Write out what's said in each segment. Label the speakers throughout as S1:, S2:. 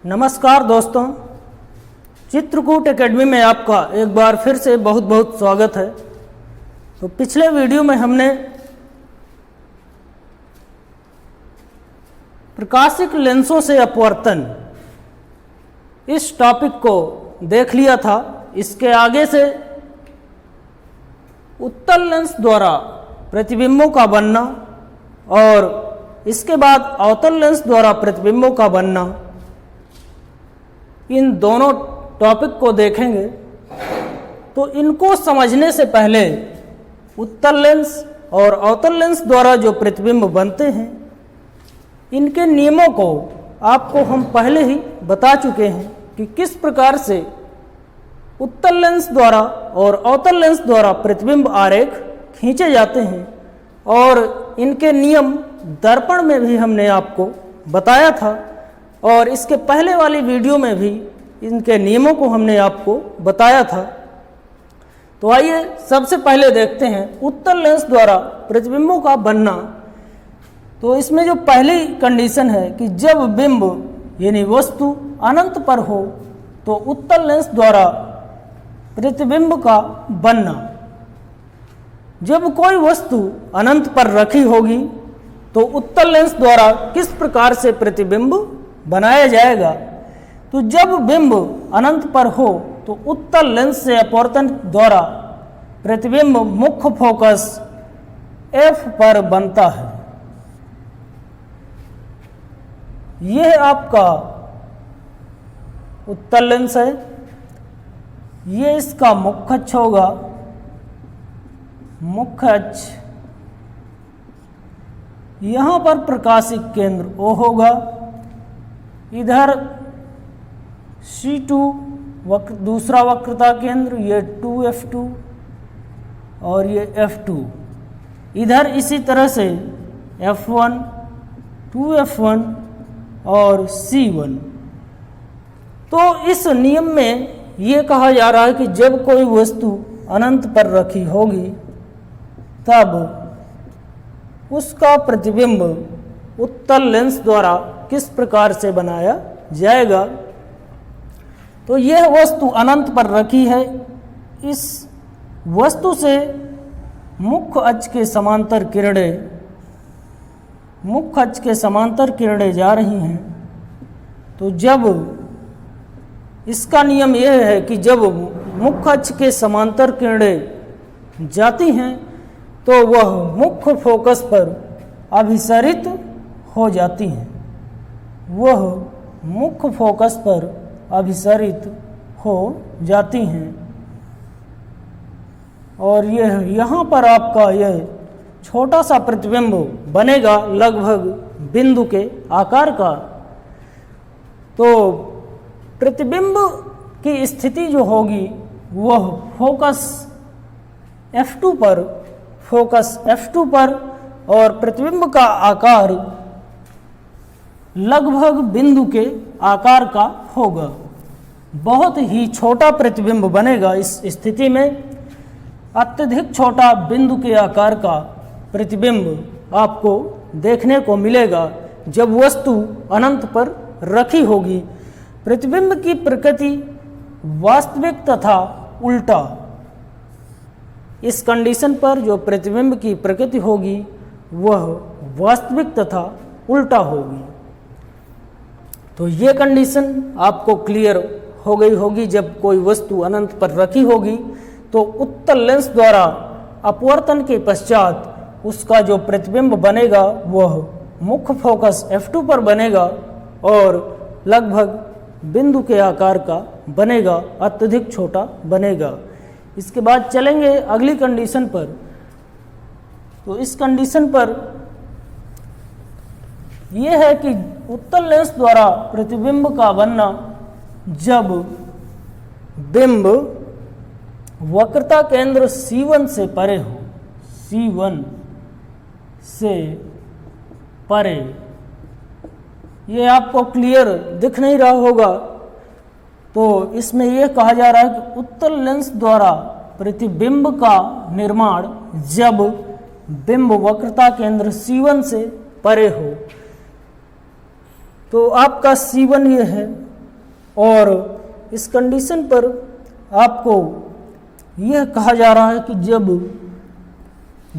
S1: नमस्कार दोस्तों, चित्रकूट एकेडमी में आपका एक बार फिर से बहुत बहुत स्वागत है। तो पिछले वीडियो में हमने प्रकाशिक लेंसों से अपवर्तन इस टॉपिक को देख लिया था। इसके आगे से उत्तल लेंस द्वारा प्रतिबिंबों का बनना और इसके बाद अवतल लेंस द्वारा प्रतिबिंबों का बनना, इन दोनों टॉपिक को देखेंगे। तो इनको समझने से पहले उत्तल लेंस और अवतल लेंस द्वारा जो प्रतिबिंब बनते हैं, इनके नियमों को आपको हम पहले ही बता चुके हैं कि किस प्रकार से उत्तल लेंस द्वारा और अवतल लेंस द्वारा प्रतिबिंब आरेख खींचे जाते हैं, और इनके नियम दर्पण में भी हमने आपको बताया था, और इसके पहले वाली वीडियो में भी इनके नियमों को हमने आपको बताया था। तो आइए सबसे पहले देखते हैं उत्तल लेंस द्वारा प्रतिबिंबों का बनना। तो इसमें जो पहली कंडीशन है कि जब बिंब यानी वस्तु अनंत पर हो तो उत्तल लेंस द्वारा प्रतिबिंब का बनना। जब कोई वस्तु अनंत पर रखी होगी तो उत्तल लेंस द्वारा किस प्रकार से प्रतिबिंब बनाया जाएगा। तो जब बिंब अनंत पर हो तो उत्तल लेंस से अपवर्तन द्वारा प्रतिबिंब मुख्य फोकस F पर बनता है। यह आपका उत्तल लेंस है, ये इसका मुख्य अक्ष होगा, मुख्य अक्ष। यहाँ पर प्रकाशिक केंद्र O होगा, इधर C2 दूसरा वक्रता केंद्र, ये 2F2 और ये F2। इधर इसी तरह से F1, 2F1 और C1। तो इस नियम में ये कहा जा रहा है कि जब कोई वस्तु अनंत पर रखी होगी तब उसका प्रतिबिंब उत्तल लेंस द्वारा किस प्रकार से बनाया जाएगा। तो यह वस्तु अनंत पर रखी है, इस वस्तु से मुख्य अक्ष के समांतर किरणें जा रही हैं। तो जब इसका नियम यह है कि जब मुख्य अक्ष के समांतर किरणें जाती हैं तो वह मुख्य फोकस पर अभिसरित हो जाती हैं, वह मुख्य फोकस पर अभिसरित हो जाती हैं। और यह यहाँ पर आपका यह छोटा सा प्रतिबिंब बनेगा लगभग बिंदु के आकार का। तो प्रतिबिंब की स्थिति जो होगी वह फोकस F2 पर और प्रतिबिंब का आकार लगभग बिंदु के आकार का होगा। बहुत ही छोटा प्रतिबिंब बनेगा। इस स्थिति में अत्यधिक छोटा बिंदु के आकार का प्रतिबिंब आपको देखने को मिलेगा जब वस्तु अनंत पर रखी होगी। प्रतिबिंब की प्रकृति वास्तविक तथा उल्टा। इस कंडीशन पर जो प्रतिबिंब की प्रकृति होगी वह वास्तविक तथा उल्टा होगी। तो ये कंडीशन आपको क्लियर हो गई होगी। जब कोई वस्तु अनंत पर रखी होगी तो उत्तल लेंस द्वारा अपवर्तन के पश्चात उसका जो प्रतिबिंब बनेगा वह मुख्य फोकस F2 पर बनेगा और लगभग बिंदु के आकार का बनेगा, अत्यधिक छोटा बनेगा। इसके बाद चलेंगे अगली कंडीशन पर। तो इस कंडीशन पर यह है कि उत्तल लेंस द्वारा प्रतिबिंब का बनना जब बिंब वक्रता केंद्र C1 से परे हो, C1 से परे। ये आपको क्लियर दिख नहीं रहा होगा। तो इसमें यह कहा जा रहा है कि उत्तल लेंस द्वारा प्रतिबिंब का निर्माण जब बिंब वक्रता केंद्र C1 से परे हो। तो आपका C1 ये है और इस कंडीशन पर आपको यह कहा जा रहा है कि जब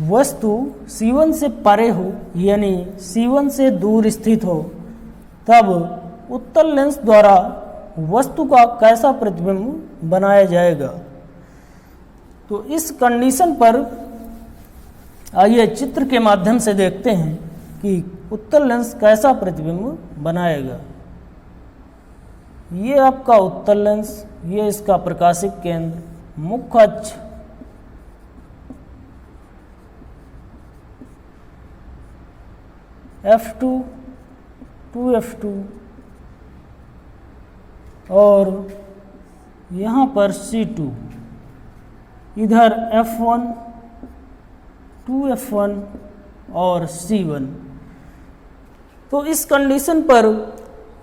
S1: वस्तु C1 से परे हो यानी C1 से दूर स्थित हो तब उत्तल लेंस द्वारा वस्तु का कैसा प्रतिबिंब बनाया जाएगा। तो इस कंडीशन पर आइए चित्र के माध्यम से देखते हैं कि उत्तल लेंस कैसा प्रतिबिंब बनाएगा। ये आपका उत्तल लेंस, ये इसका प्रकाशिक केंद्र, मुख्य अक्ष, F2, 2F2 और यहाँ पर C2, इधर F1, 2F1 और C1। तो इस कंडीशन पर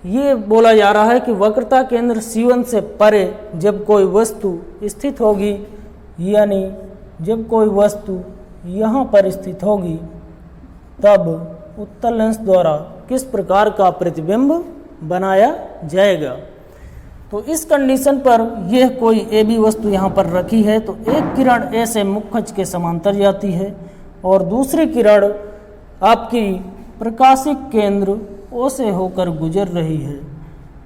S1: ये बोला जा रहा है कि वक्रता केंद्र C1 से परे जब कोई वस्तु स्थित होगी यानी जब कोई वस्तु यहाँ पर स्थित होगी तब उत्तल लेंस द्वारा किस प्रकार का प्रतिबिंब बनाया जाएगा। तो इस कंडीशन पर यह कोई ए बी वस्तु यहाँ पर रखी है तो एक किरण ए से मुख्य अक्ष के समांतर जाती है और दूसरी किरण आपकी प्रकाशिक केंद्र ओ से होकर गुजर रही है।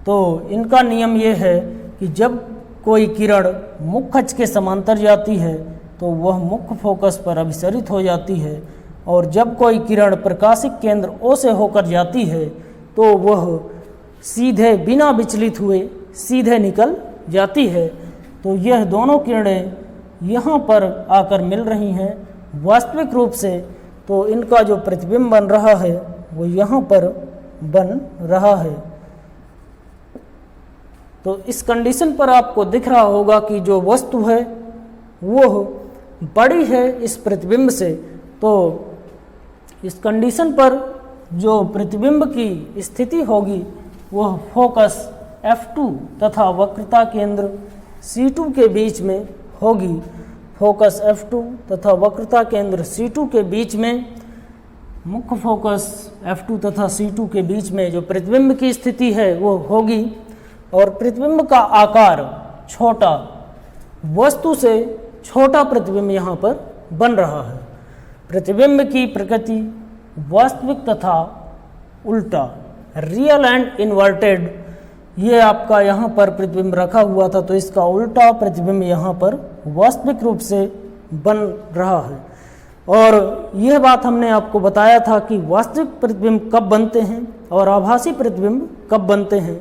S1: तो इनका नियम यह है कि जब कोई किरण मुख्य अक्ष के समांतर जाती है तो वह मुख्य फोकस पर अभिसरित हो जाती है और जब कोई किरण प्रकाशिक केंद्र ओ से होकर जाती है तो वह सीधे बिना विचलित हुए सीधे निकल जाती है। तो यह दोनों किरणें यहाँ पर आकर मिल रही हैं वास्तविक रूप से, तो इनका जो प्रतिबिंब बन रहा है वो यहाँ पर बन रहा है। तो इस कंडीशन पर आपको दिख रहा होगा कि जो वस्तु है वो बड़ी है इस प्रतिबिंब से। तो इस कंडीशन पर जो प्रतिबिंब की स्थिति होगी वह फोकस F2 तथा वक्रता केंद्र C2 के बीच में होगी। फोकस F2 तथा वक्रता केंद्र C2 के बीच में, मुख्य फोकस F2 तथा C2 के बीच में जो प्रतिबिंब की स्थिति है वो होगी और प्रतिबिंब का आकार छोटा, वस्तु से छोटा प्रतिबिंब यहाँ पर बन रहा है। प्रतिबिंब की प्रकृति वास्तविक तथा उल्टा, रियल एंड इन्वर्टेड, ये आपका यहाँ पर प्रतिबिंब रखा हुआ था तो इसका उल्टा प्रतिबिंब यहाँ पर वास्तविक रूप से बन रहा है। और यह बात हमने आपको बताया था कि वास्तविक प्रतिबिंब कब बनते हैं और आभासी प्रतिबिंब कब बनते हैं।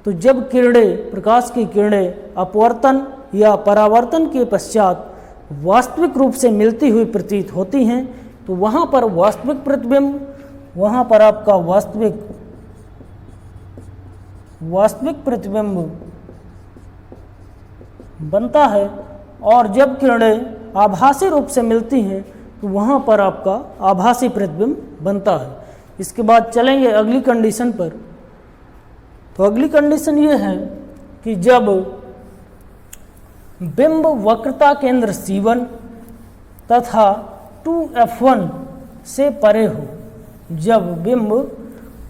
S1: तो जब किरणें, प्रकाश की किरणें अपवर्तन या परावर्तन के पश्चात वास्तविक रूप से मिलती हुई प्रतीत होती हैं तो वहाँ पर वास्तविक प्रतिबिंब, वहाँ पर आपका वास्तविक प्रतिबिंब बनता है। और जब किरणें आभासी रूप से मिलती हैं तो वहाँ पर आपका आभासी प्रतिबिंब बनता है। इसके बाद चलेंगे अगली कंडीशन पर। तो अगली कंडीशन ये है कि जब बिंब वक्रता केंद्र C1 तथा 2F1 से परे हो, जब बिंब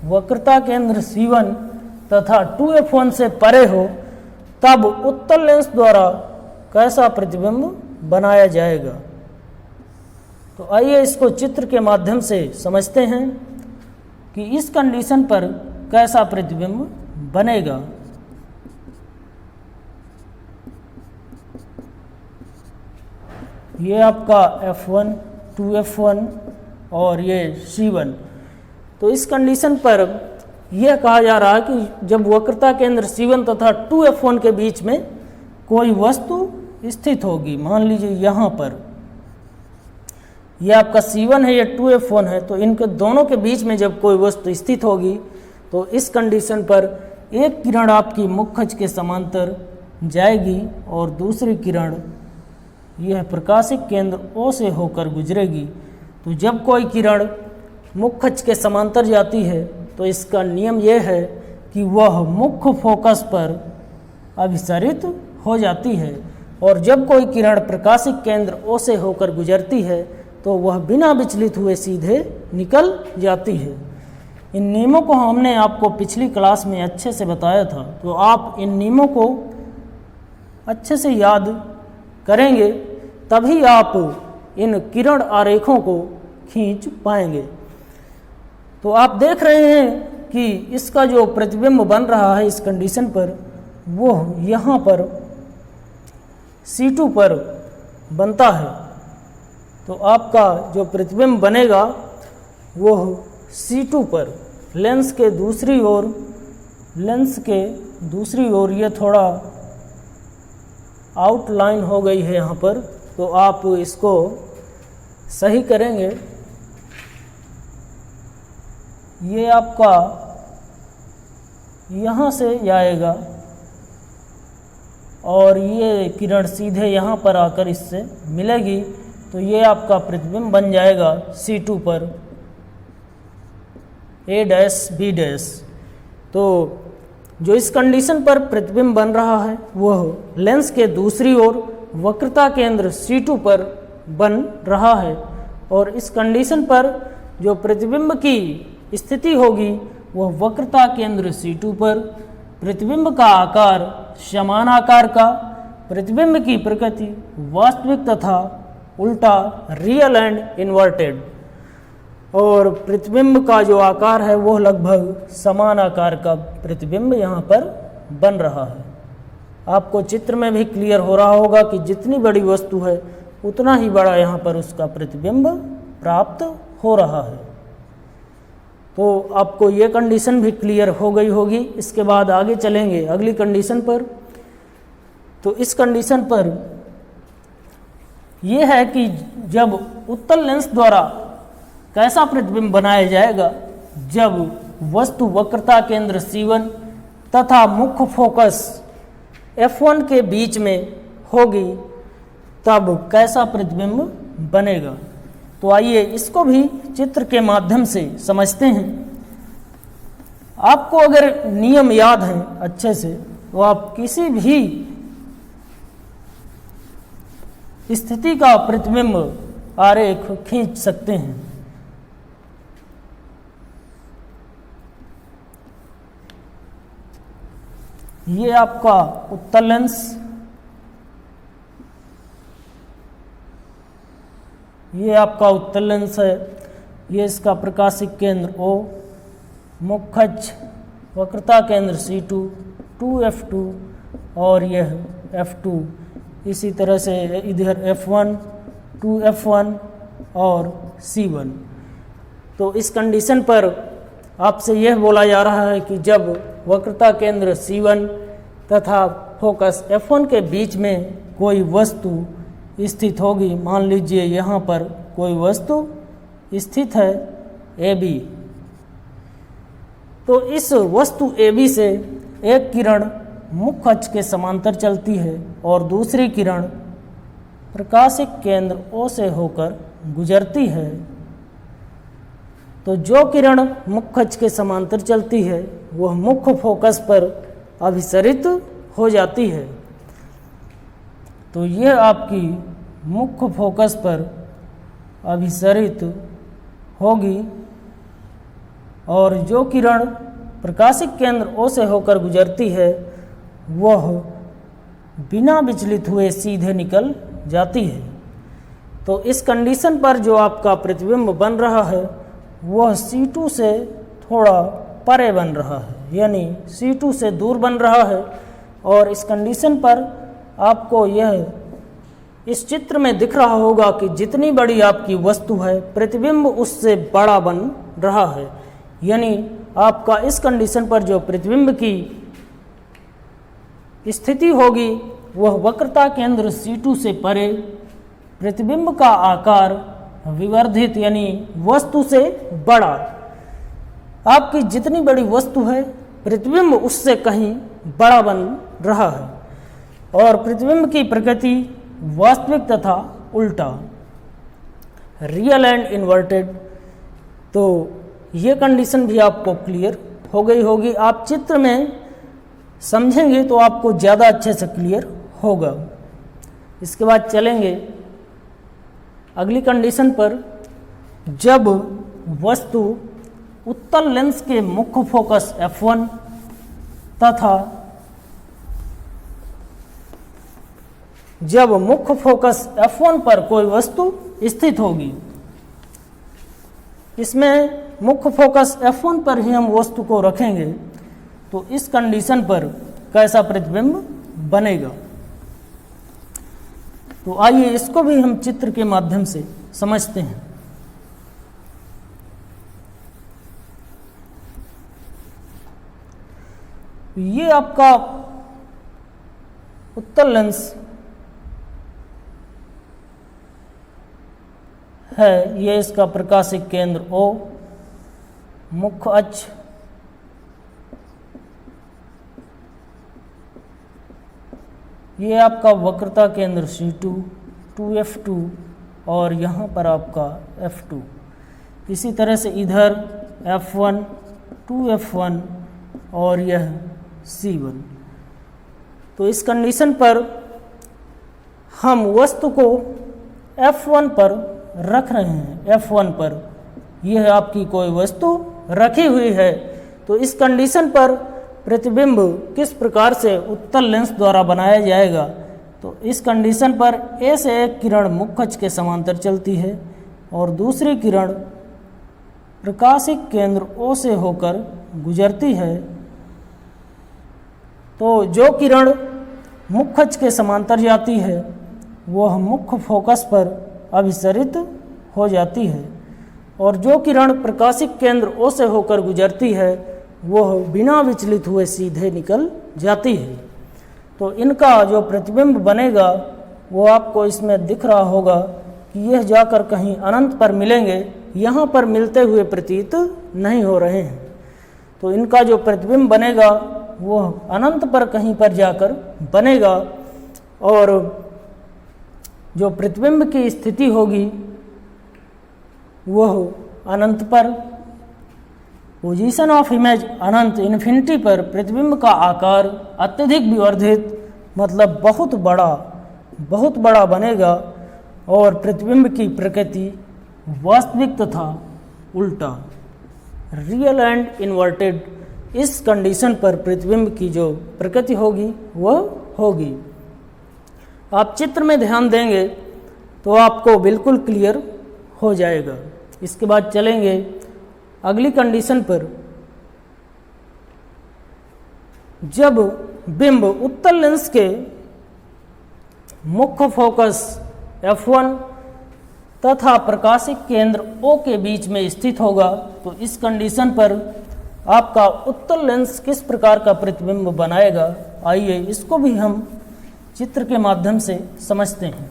S1: वक्रता केंद्र C1 तथा 2F1 से परे हो तब उत्तल लेंस द्वारा कैसा प्रतिबिंब बनाया जाएगा। तो आइए इसको चित्र के माध्यम से समझते हैं कि इस कंडीशन पर कैसा प्रतिबिंब बनेगा। ये आपका F1, 2F1 और ये C1। तो इस कंडीशन पर यह कहा जा रहा है कि जब वक्रता केंद्र C1 तथा 2F1 के बीच में कोई वस्तु स्थित होगी, मान लीजिए यहाँ पर यह आपका C1 है, यह 2F1 है, तो इनके दोनों के बीच में जब कोई वस्तु स्थित होगी तो इस कंडीशन पर एक किरण आपकी मुख्य अक्ष के समांतर जाएगी और दूसरी किरण यह प्रकाशिक केंद्र O से होकर गुजरेगी। तो जब कोई किरण मुख्य अक्ष के समांतर जाती है तो इसका नियम यह है कि वह मुख्य फोकस पर अभिसरित हो जाती है और जब कोई किरण प्रकाशिक केंद्र O से होकर गुजरती है तो वह बिना विचलित हुए सीधे निकल जाती है। इन नियमों को हमने आपको पिछली क्लास में अच्छे से बताया था, तो आप इन नियमों को अच्छे से याद करेंगे तभी आप इन किरण आरेखों को खींच पाएंगे। तो आप देख रहे हैं कि इसका जो प्रतिबिंब बन रहा है इस कंडीशन पर वो यहाँ पर C2 पर बनता है। तो आपका जो प्रतिबिंब बनेगा वो C2 पर लेंस के दूसरी ओर ये थोड़ा आउटलाइन हो गई है यहाँ पर, तो आप इसको सही करेंगे। ये आपका यहाँ से जाएगा और ये किरण सीधे यहाँ पर आकर इससे मिलेगी, तो ये आपका प्रतिबिंब बन जाएगा C2 पर A', B'। तो जो इस कंडीशन पर प्रतिबिंब बन रहा है वह लेंस के दूसरी ओर वक्रता केंद्र C2 पर बन रहा है, और इस कंडीशन पर जो प्रतिबिंब की स्थिति होगी वह वक्रता केंद्र C2 पर, प्रतिबिंब का आकार समान आकार का, प्रतिबिंब की प्रकृति वास्तविक तथा उल्टा रियल एंड इन्वर्टेड, और प्रतिबिंब का जो आकार है वो लगभग समान आकार का प्रतिबिंब यहाँ पर बन रहा है। आपको चित्र में भी क्लियर हो रहा होगा कि जितनी बड़ी वस्तु है उतना ही बड़ा यहाँ पर उसका प्रतिबिंब प्राप्त हो रहा है। तो आपको ये कंडीशन भी क्लियर हो गई होगी। इसके बाद आगे चलेंगे अगली कंडीशन पर। तो इस कंडीशन पर यह है कि जब उत्तल लेंस द्वारा कैसा प्रतिबिंब बनाया जाएगा, जब वस्तु वक्रता केंद्र C1 तथा मुख्य फोकस F1 के बीच में होगी तब कैसा प्रतिबिंब बनेगा। तो आइए इसको भी चित्र के माध्यम से समझते हैं। आपको अगर नियम याद हैं अच्छे से तो आप किसी भी स्थिति का प्रतिबिंब आरेख खींच सकते हैं। ये आपका उत्तल लेंस, ये आपका उत्तल लेंस है, ये इसका प्रकाशिक केंद्र O, मुख्य अक्ष वक्रता केंद्र C2, 2F2 और यह F2, इसी तरह से इधर F1, 2F1 और C1। तो इस कंडीशन पर आपसे यह बोला जा रहा है कि जब वक्रता केंद्र C1 तथा फोकस F1 के बीच में कोई वस्तु स्थित होगी, मान लीजिए यहाँ पर कोई वस्तु स्थित है AB, तो इस वस्तु AB से एक किरण मुख्य अक्ष के समांतर चलती है और दूसरी किरण प्रकाशिक केंद्र O से होकर गुजरती है। तो जो किरण मुख्य अक्ष के समांतर चलती है वह मुख्य फोकस पर अभिसरित हो जाती है। तो यह आपकी मुख्य फोकस पर अभिसरित होगी और जो किरण प्रकाशिक केंद्र O से होकर गुजरती है वह बिना विचलित हुए सीधे निकल जाती है। तो इस कंडीशन पर जो आपका प्रतिबिंब बन रहा है वह C2 से थोड़ा परे बन रहा है, यानी C2 से दूर बन रहा है। और इस कंडीशन पर आपको यह इस चित्र में दिख रहा होगा कि जितनी बड़ी आपकी वस्तु है प्रतिबिंब उससे बड़ा बन रहा है, यानी आपका इस कंडीशन पर जो प्रतिबिंब की स्थिति होगी वह वक्रता केंद्र C2 से परे, प्रतिबिंब का आकार विवर्धित यानी वस्तु से बड़ा। आपकी जितनी बड़ी वस्तु है प्रतिबिंब उससे कहीं बड़ा बन रहा है और प्रतिबिंब की प्रकृति वास्तविक तथा उल्टा, रियल एंड इन्वर्टेड। तो ये कंडीशन भी आपको क्लियर हो गई होगी। आप चित्र में समझेंगे तो आपको ज़्यादा अच्छे से क्लियर होगा। इसके बाद चलेंगे अगली कंडीशन पर। जब वस्तु उत्तल लेंस के मुख्य फोकस F1 तथा जब मुख्य फोकस F1 पर कोई वस्तु स्थित होगी, इसमें मुख्य फोकस F1 पर ही हम वस्तु को रखेंगे, तो इस कंडीशन पर कैसा प्रतिबिंब बनेगा। तो आइए इसको भी हम चित्र के माध्यम से समझते हैं। ये आपका उत्तल लेंस है, ये इसका प्रकाशिक केंद्र O, मुख्य अक्ष ये आपका वक्रता केंद्र C2, 2F2 और यहाँ पर आपका F2। इसी तरह से इधर F1, 2F1 और यह C1। तो इस कंडीशन पर हम वस्तु को F1 पर रख रहे हैं। F1 पर यह आपकी कोई वस्तु रखी हुई है, तो इस कंडीशन पर प्रतिबिंब किस प्रकार से उत्तल लेंस द्वारा बनाया जाएगा। तो इस कंडीशन पर A से एक किरण मुख्य अक्ष के समांतर चलती है और दूसरी किरण प्रकाशिक केंद्र O से होकर गुजरती है। तो जो किरण मुख्य अक्ष के समांतर जाती है वह मुख्य फोकस पर अभिसरित हो जाती है और जो किरण प्रकाशिक केंद्र O से होकर गुजरती है वह बिना विचलित हुए सीधे निकल जाती है। तो इनका जो प्रतिबिंब बनेगा वो आपको इसमें दिख रहा होगा कि यह जाकर कहीं अनंत पर मिलेंगे, यहाँ पर मिलते हुए प्रतीत नहीं हो रहे हैं। तो इनका जो प्रतिबिंब बनेगा वह अनंत पर कहीं पर जाकर बनेगा और जो प्रतिबिंब की स्थिति होगी वह अनंत पर, position of image Anant infinity पर प्रतिबिंब का आकार अत्यधिक विवर्धित मतलब बहुत बड़ा बनेगा और प्रतिबिंब की प्रकृति वास्तविक तथा उल्टा रियल एंड इन्वर्टेड, इस कंडीशन पर प्रतिबिंब की जो प्रकृति होगी वह होगी। आप चित्र में ध्यान देंगे तो आपको बिल्कुल क्लियर हो जाएगा। इसके बाद चलेंगे अगली कंडीशन पर। जब बिंब उत्तल लेंस के मुख्य फोकस F1 तथा प्रकाशिक केंद्र O के बीच में स्थित होगा, तो इस कंडीशन पर आपका उत्तल लेंस किस प्रकार का प्रतिबिंब बनाएगा। आइए इसको भी हम चित्र के माध्यम से समझते हैं।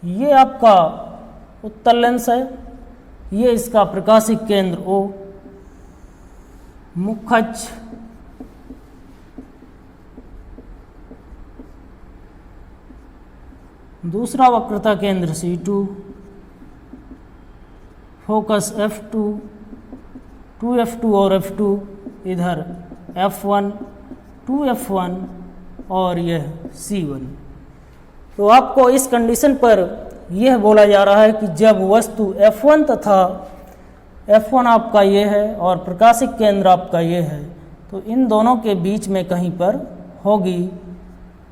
S1: ये आपका उत्तल लेंस है, ये इसका प्रकाशिक केंद्र O, मुख्य अक्ष दूसरा वक्रता केंद्र C2, फोकस F2, 2F2 और F2, इधर F1, 2F1 और यह C1। तो आपको इस कंडीशन पर यह बोला जा रहा है कि जब वस्तु F1 तथा F1 आपका ये है और प्रकाशिक केंद्र आपका ये है, तो इन दोनों के बीच में कहीं पर होगी,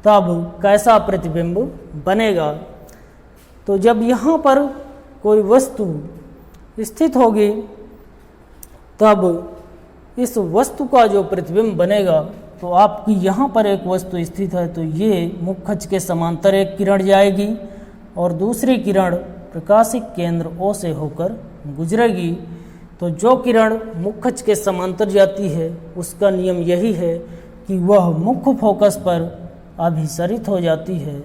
S1: तब कैसा प्रतिबिंब बनेगा। तो जब यहाँ पर कोई वस्तु स्थित होगी तब इस वस्तु का जो प्रतिबिंब बनेगा, तो आपकी यहाँ पर एक वस्तु स्थित है, तो ये मुख्य अक्ष के समांतर एक किरण जाएगी और दूसरी किरण प्रकाशिक केंद्र O से होकर गुजरेगी। तो जो किरण मुख्य अक्ष के समांतर जाती है उसका नियम यही है कि वह मुख्य फोकस पर अभिसरित हो जाती है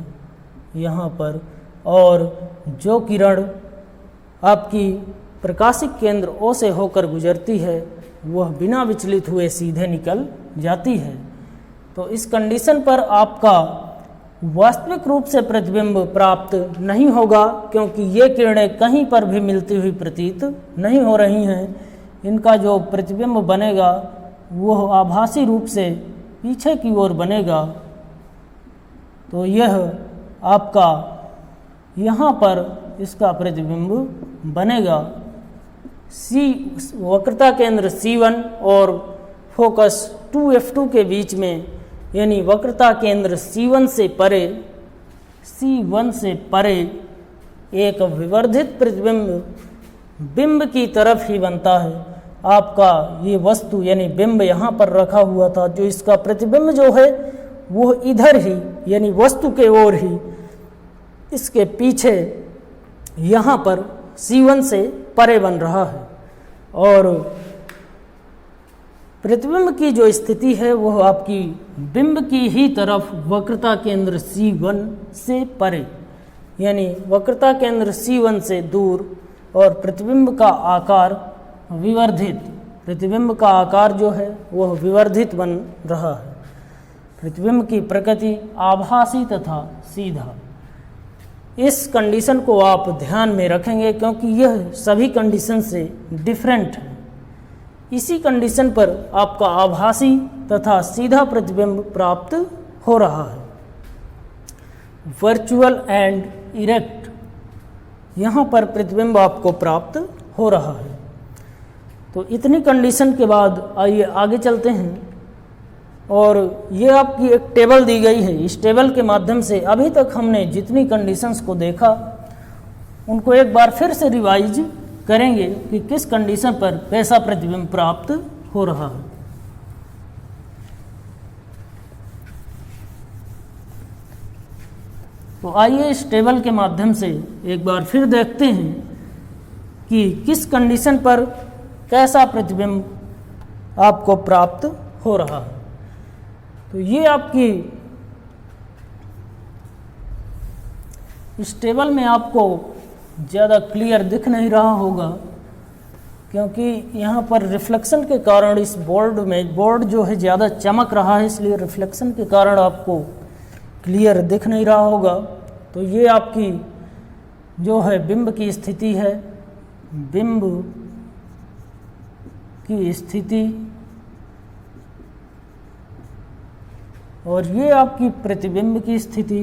S1: यहाँ पर, और जो किरण आपकी प्रकाशिक केंद्र O से होकर गुजरती है वह बिना विचलित हुए सीधे निकल जाती है। तो इस कंडीशन पर आपका वास्तविक रूप से प्रतिबिंब प्राप्त नहीं होगा, क्योंकि ये किरणें कहीं पर भी मिलती हुई प्रतीत नहीं हो रही हैं। इनका जो प्रतिबिंब बनेगा वह आभासी रूप से पीछे की ओर बनेगा। तो यह आपका यहाँ पर इसका प्रतिबिंब बनेगा। वक्रता केंद्र C1 और फोकस 2F2 के बीच में, यानी वक्रता केंद्र C1 से परे एक विवर्धित प्रतिबिंब बिंब की तरफ ही बनता है। आपका ये वस्तु यानी बिंब यहाँ पर रखा हुआ था, जो इसका प्रतिबिंब जो है वो इधर ही यानी वस्तु के ओर ही इसके पीछे यहाँ पर C1 से परे बन रहा है। और प्रतिबिंब की जो स्थिति है वह आपकी बिंब की ही तरफ वक्रता केंद्र C1 से परे, यानी वक्रता केंद्र C1 से दूर, और प्रतिबिंब का आकार विवर्धित, प्रतिबिंब का आकार जो है वह विवर्धित बन रहा है। प्रतिबिंब की प्रकृति आभासी तथा सीधा। इस कंडीशन को आप ध्यान में रखेंगे क्योंकि यह सभी कंडीशन से डिफरेंट है। इसी कंडीशन पर आपका आभासी तथा सीधा प्रतिबिंब प्राप्त हो रहा है। वर्चुअल एंड इरेक्ट, यहाँ पर प्रतिबिंब आपको प्राप्त हो रहा है। तो इतनी कंडीशन के बाद आइए आगे चलते हैं। और ये आपकी एक टेबल दी गई है। इस टेबल के माध्यम से अभी तक हमने जितनी कंडीशंस को देखा उनको एक बार फिर से रिवाइज करेंगे कि किस कंडीशन पर कैसा प्रतिबिंब प्राप्त हो रहा है। तो आइए इस टेबल के माध्यम से एक बार फिर देखते हैं कि किस कंडीशन पर कैसा प्रतिबिंब आपको प्राप्त हो रहा है। तो ये आपकी इस टेबल में आपको ज़्यादा क्लियर दिख नहीं रहा होगा क्योंकि यहाँ पर रिफ्लेक्शन के कारण इस बोर्ड जो है ज़्यादा चमक रहा है, इसलिए रिफ्लेक्शन के कारण आपको क्लियर दिख नहीं रहा होगा। तो ये आपकी जो है बिंब की स्थिति है, बिंब की स्थिति, और ये आपकी प्रतिबिंब की स्थिति,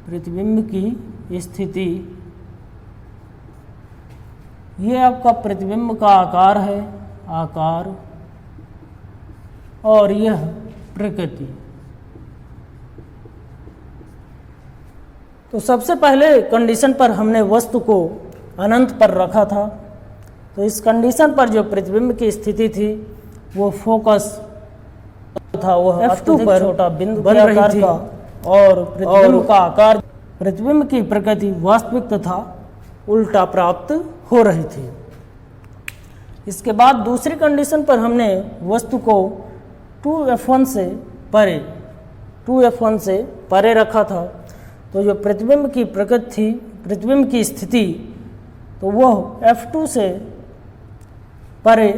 S1: प्रतिबिंब की स्थिति, ये आपका प्रतिबिंब का आकार है, आकार, और यह प्रकृति। तो सबसे पहले कंडीशन पर हमने वस्तु को अनंत पर रखा था। तो इस कंडीशन पर जो प्रतिबिंब की स्थिति थी वो फोकस था, वह F2 पर छोटा बिंदु बन रही थी, और प्रतिबिंब का आकार, प्रतिबिंब की प्रकृति वास्तविक तथा उल्टा प्राप्त हो रही थी। इसके बाद दूसरी कंडीशन पर हमने वस्तु को 2F1 से परे रखा था। तो जो प्रतिबिंब की प्रकृति थी, प्रतिबिंब की स्थिति, तो वह F2 से परे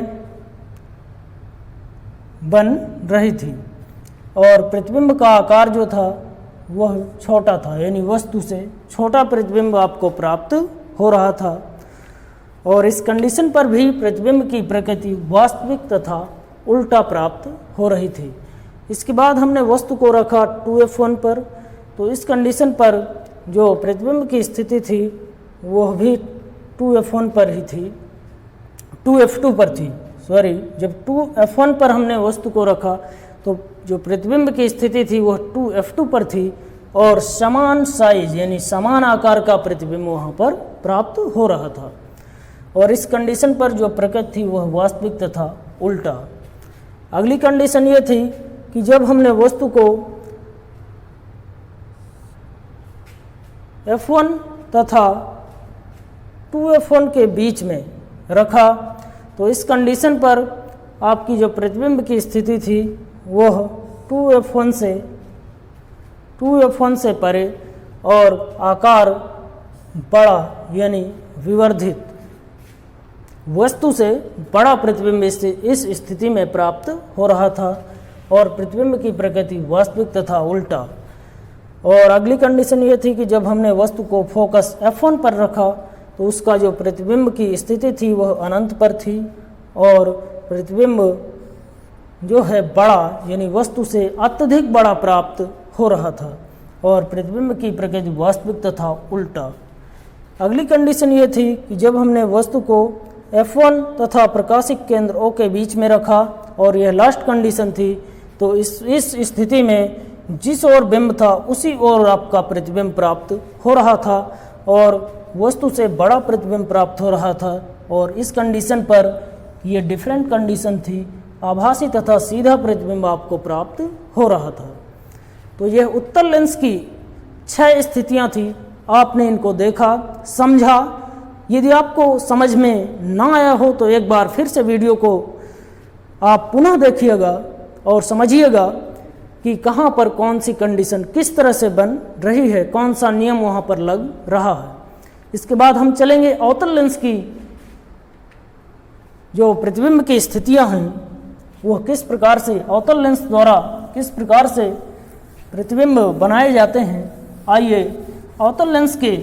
S1: बन रही थी, और प्रतिबिंब का आकार जो था वह छोटा था, यानी वस्तु से छोटा प्रतिबिंब आपको प्राप्त हो रहा था। और इस कंडीशन पर भी प्रतिबिंब की प्रकृति वास्तविक तथा उल्टा प्राप्त हो रही थी। इसके बाद हमने वस्तु को रखा 2F1 पर। तो इस कंडीशन पर जो प्रतिबिंब की स्थिति थी वह भी 2F1 पर ही थी, 2F2 पर थी, सॉरी। जब 2F1 पर हमने वस्तु को रखा तो जो प्रतिबिंब की स्थिति थी वह 2F2 पर थी, और समान साइज यानी समान आकार का प्रतिबिंब वहाँ पर प्राप्त हो रहा था। और इस कंडीशन पर जो प्रकृति थी वह वास्तविक तथा उल्टा। अगली कंडीशन ये थी कि जब हमने वस्तु को F1 तथा 2F1 के बीच में रखा तो इस कंडीशन पर आपकी जो प्रतिबिंब की स्थिति थी वह 2F1 से परे और आकार बड़ा यानी विवर्धित वस्तु से बड़ा प्रतिबिंब इस स्थिति में प्राप्त हो रहा था, और प्रतिबिंब की प्रकृति वास्तविक तथा उल्टा। और अगली कंडीशन ये थी कि जब हमने वस्तु को फोकस F1 पर रखा तो उसका जो प्रतिबिंब की स्थिति थी वह अनंत पर थी और प्रतिबिंब जो है बड़ा यानी वस्तु से अत्यधिक बड़ा प्राप्त हो रहा था और प्रतिबिंब की प्रकृति वास्तविक तथा उल्टा। अगली कंडीशन ये थी कि जब हमने वस्तु को F1 तथा प्रकाशिक केंद्र O के बीच में रखा और यह लास्ट कंडीशन थी, तो इस स्थिति में जिस ओर बिंब था उसी ओर आपका प्रतिबिंब प्राप्त हो रहा था और वस्तु से बड़ा प्रतिबिंब प्राप्त हो रहा था। और इस कंडीशन पर यह डिफरेंट कंडीशन थी, आभासी तथा सीधा प्रतिबिंब आपको प्राप्त हो रहा था। तो यह उत्तल लेंस की 6 स्थितियां थी। आपने इनको देखा, समझा। यदि आपको समझ में ना आया हो तो एक बार फिर से वीडियो को आप पुनः देखिएगा और समझिएगा कि कहाँ पर कौन सी कंडीशन किस तरह से बन रही है, कौन सा नियम वहाँ पर लग रहा है। इसके बाद हम चलेंगे अवतल लेंस की जो प्रतिबिंब की स्थितियाँ हैं वह किस प्रकार से अवतल लेंस द्वारा किस प्रकार से प्रतिबिंब बनाए जाते हैं। आइए अवतल लेंस के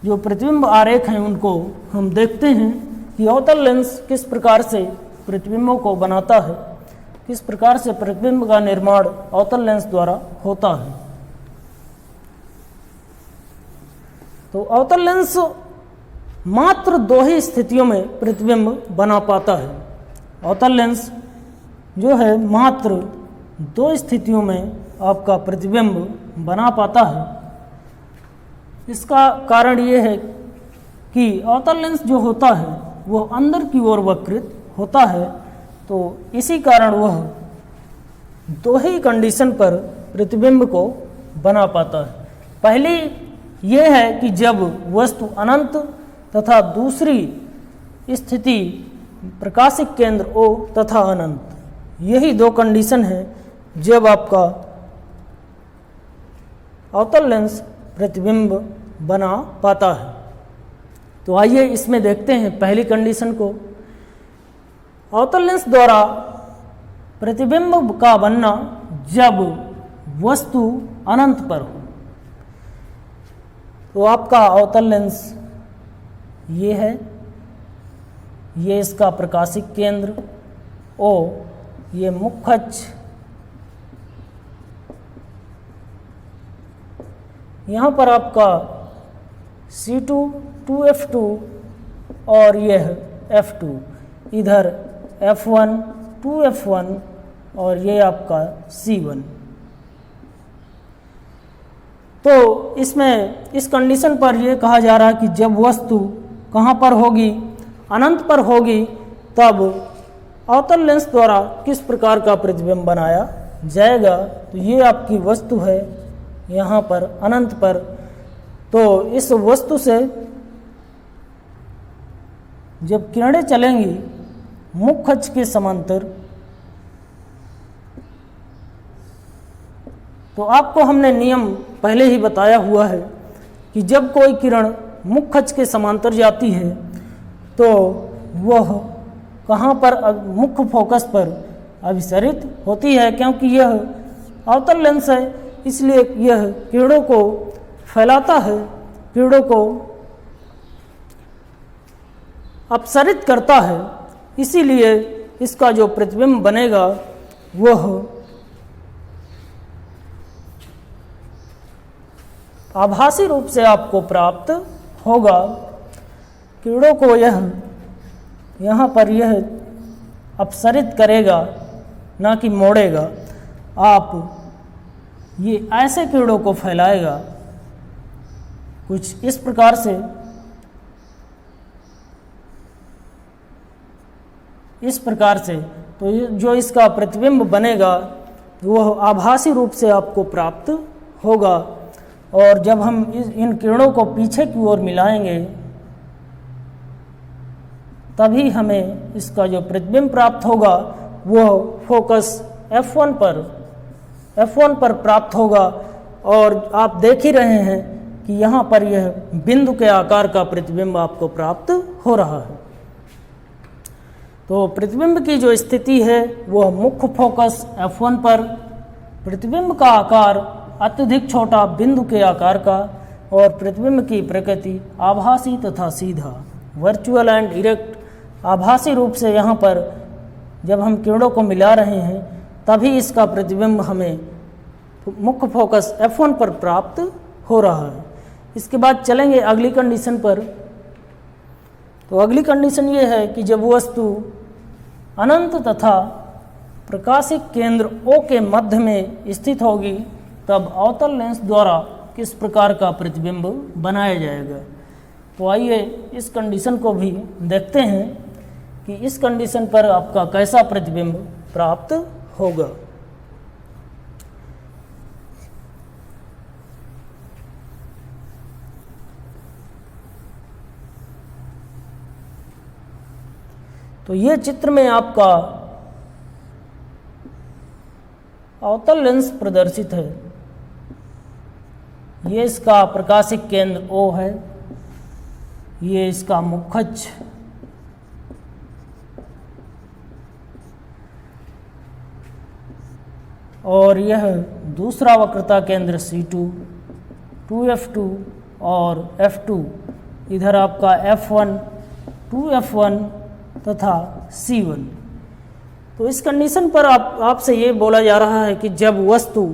S1: जो प्रतिबिंब आरेख हैं उनको हम देखते हैं कि अवतल लेंस किस प्रकार से प्रतिबिंबों को बनाता है, किस प्रकार से प्रतिबिंब का निर्माण अवतल लेंस द्वारा होता है। तो अवतल लेंस मात्र 2 ही स्थितियों में प्रतिबिंब बना पाता है। अवतल लेंस जो है मात्र 2 स्थितियों में आपका प्रतिबिंब बना पाता है। इसका कारण ये है कि अवतल लेंस जो होता है वह अंदर की ओर वक्रित होता है, तो इसी कारण वह 2 ही कंडीशन पर प्रतिबिंब को बना पाता है। पहली ये है कि जब वस्तु अनंत तथा दूसरी स्थिति प्रकाशिक केंद्र O तथा अनंत, यही 2 कंडीशन है जब आपका अवतल लेंस प्रतिबिंब बना पाता है। तो आइए इसमें देखते हैं पहली कंडीशन को। अवतल लेंस द्वारा प्रतिबिंब का बनना जब वस्तु अनंत पर हो। तो आपका अवतल लेंस ये है, ये इसका प्रकाशिक केंद्र O, ये मुख्य अक्ष, यहाँ पर आपका C2 2F2 और यह F2, इधर F1 2F1 और ये आपका C1। तो इसमें इस कंडीशन पर यह कहा जा रहा है कि जब वस्तु कहाँ पर होगी, अनंत पर होगी, तब अवतल लेंस द्वारा किस प्रकार का प्रतिबिंब बनाया जाएगा। तो ये आपकी वस्तु है यहाँ पर अनंत पर, तो इस वस्तु से जब किरणें चलेंगी मुख्य अक्ष के समांतर, तो आपको हमने नियम पहले ही बताया हुआ है कि जब कोई किरण मुख्य अक्ष के समांतर जाती है तो वह कहाँ पर, मुख्य फोकस पर अभिसरित होती है। क्योंकि यह अवतल लेंस है इसलिए यह किरणों को फैलाता है, किरणों को अपसरित करता है। इसीलिए इसका जो प्रतिबिंब बनेगा वह आभासी रूप से आपको प्राप्त होगा। किरणों को यह यहाँ पर यह अपसरित करेगा, ना कि मोड़ेगा। आप ये ऐसे किरणों को फैलाएगा कुछ इस प्रकार से, इस प्रकार से। तो जो इसका प्रतिबिंब बनेगा वह आभासी रूप से आपको प्राप्त होगा। और जब हम इन किरणों को पीछे की ओर मिलाएंगे तभी हमें इसका जो प्रतिबिंब प्राप्त होगा वह फोकस F1 पर प्राप्त होगा। और आप देख ही रहे हैं कि यहाँ पर यह बिंदु के आकार का प्रतिबिंब आपको प्राप्त हो रहा है। तो प्रतिबिंब की जो स्थिति है वह मुख्य फोकस F1 पर, प्रतिबिंब का आकार अत्यधिक छोटा बिंदु के आकार का, और प्रतिबिंब की प्रकृति आभासी तथा सीधा, वर्चुअल एंड इरेक्ट। आभासी रूप से यहाँ पर जब हम किरणों को मिला रहे हैं तभी इसका प्रतिबिंब हमें मुख्य फोकस F1 पर प्राप्त हो रहा है। इसके बाद चलेंगे अगली कंडीशन पर। तो अगली कंडीशन ये है कि जब वस्तु अनंत तथा प्रकाशिक केंद्र O के मध्य में स्थित होगी तब अवतल लेंस द्वारा किस प्रकार का प्रतिबिंब बनाया जाएगा। तो आइए इस कंडीशन को भी देखते हैं कि इस कंडीशन पर आपका कैसा प्रतिबिंब प्राप्त होगा। तो ये चित्र में आपका अवतल लेंस प्रदर्शित है। ये इसका प्रकाशिक केंद्र O है, ये इसका मुख्यच और यह दूसरा वक्रता केंद्र C2, 2F2 और F2, इधर आपका F1, 2F1 तथा C1। तो इस कंडीशन पर आपसे ये बोला जा रहा है कि जब वस्तु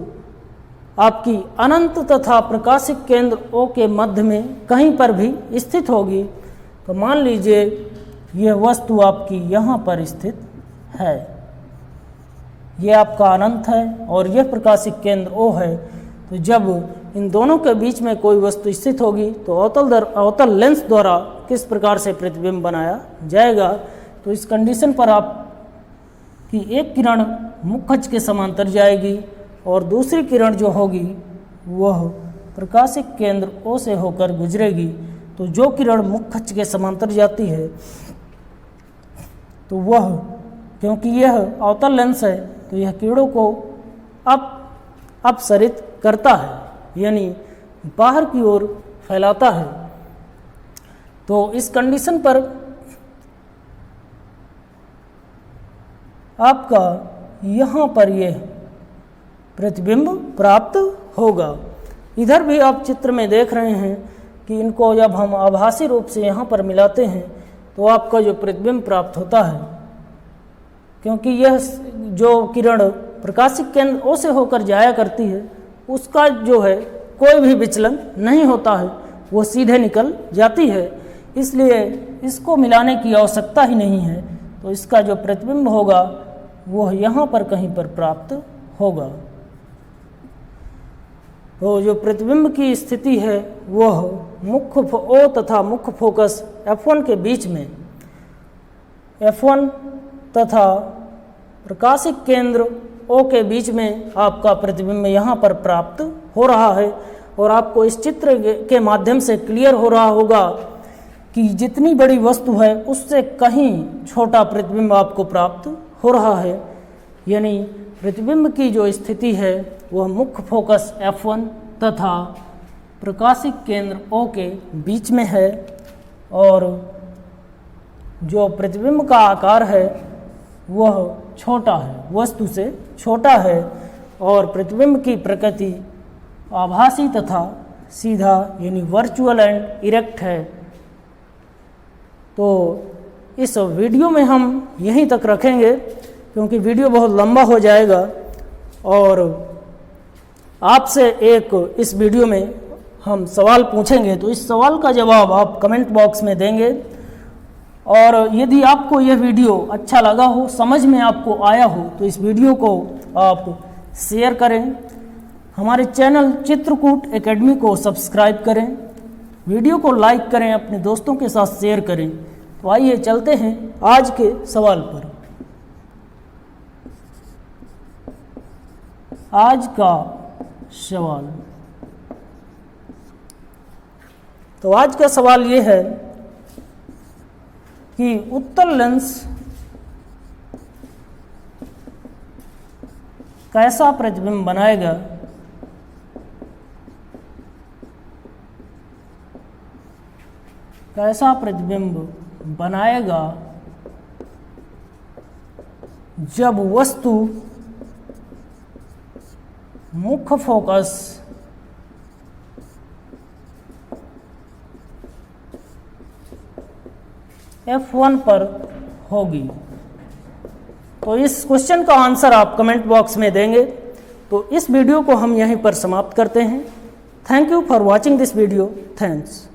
S1: आपकी अनंत तथा प्रकाशिक केंद्र O के मध्य में कहीं पर भी स्थित होगी, तो मान लीजिए यह वस्तु आपकी यहाँ पर स्थित है, यह आपका अनंत है और यह प्रकाशिक केंद्र O है। तो जब इन दोनों के बीच में कोई वस्तु स्थित होगी तो अवतल लेंस द्वारा किस प्रकार से प्रतिबिंब बनाया जाएगा। तो इस कंडीशन पर आप कि एक किरण मुख्यच के समांतर जाएगी और दूसरी किरण जो होगी वह प्रकाशिक केंद्र O से होकर गुजरेगी। तो जो किरण मुख्यच के समांतर जाती है तो वह, क्योंकि यह अवतल लेंस है, तो यह किरणों को अपसरित करता है, यानी बाहर की ओर फैलाता है। तो इस कंडीशन पर आपका यहाँ पर यह प्रतिबिंब प्राप्त होगा। इधर भी आप चित्र में देख रहे हैं कि इनको जब हम आभासी रूप से यहाँ पर मिलाते हैं तो आपका जो प्रतिबिंब प्राप्त होता है, क्योंकि यह जो किरण प्रकाशिक केंद्र O से होकर जाया करती है उसका जो है कोई भी विचलन नहीं होता है, वो सीधे निकल जाती है, इसलिए इसको मिलाने की आवश्यकता ही नहीं है। तो इसका जो प्रतिबिंब होगा वह यहाँ पर कहीं पर प्राप्त होगा। तो जो प्रतिबिंब की स्थिति है वह मुख्य O तथा मुख्य फोकस F1 के बीच में, F1 तथा प्रकाशिक केंद्र O के बीच में आपका प्रतिबिंब यहाँ पर प्राप्त हो रहा है। और आपको इस चित्र के माध्यम से क्लियर हो रहा होगा कि जितनी बड़ी वस्तु है उससे कहीं छोटा प्रतिबिंब आपको प्राप्त हो रहा है, यानी प्रतिबिंब की जो स्थिति है वह मुख्य फोकस F1 तथा प्रकाशिक केंद्र O के बीच में है। और जो प्रतिबिंब का आकार है वह छोटा है, वस्तु से छोटा है, और प्रतिबिंब की प्रकृति आभासी तथा सीधा यानी वर्चुअल एंड इरेक्ट है। तो इस वीडियो में हम यहीं तक रखेंगे क्योंकि वीडियो बहुत लंबा हो जाएगा और आपसे एक इस वीडियो में हम सवाल पूछेंगे, तो इस सवाल का जवाब आप कमेंट बॉक्स में देंगे। और यदि आपको यह वीडियो अच्छा लगा हो, समझ में आपको आया हो, तो इस वीडियो को आप शेयर करें, हमारे चैनल चित्रकूट एकेडमी को सब्सक्राइब करें, वीडियो को लाइक करें, अपने दोस्तों के साथ शेयर करें। तो आइए चलते हैं आज के सवाल पर। आज का सवाल, तो आज का सवाल ये है कि उत्तल लेंस कैसा प्रतिबिंब बनाएगा जब वस्तु मुख्य फोकस F1 पर होगी। तो इस क्वेश्चन का आंसर आप कमेंट बॉक्स में देंगे। तो इस वीडियो को हम यहीं पर समाप्त करते हैं। Thank you for watching this video. Thanks.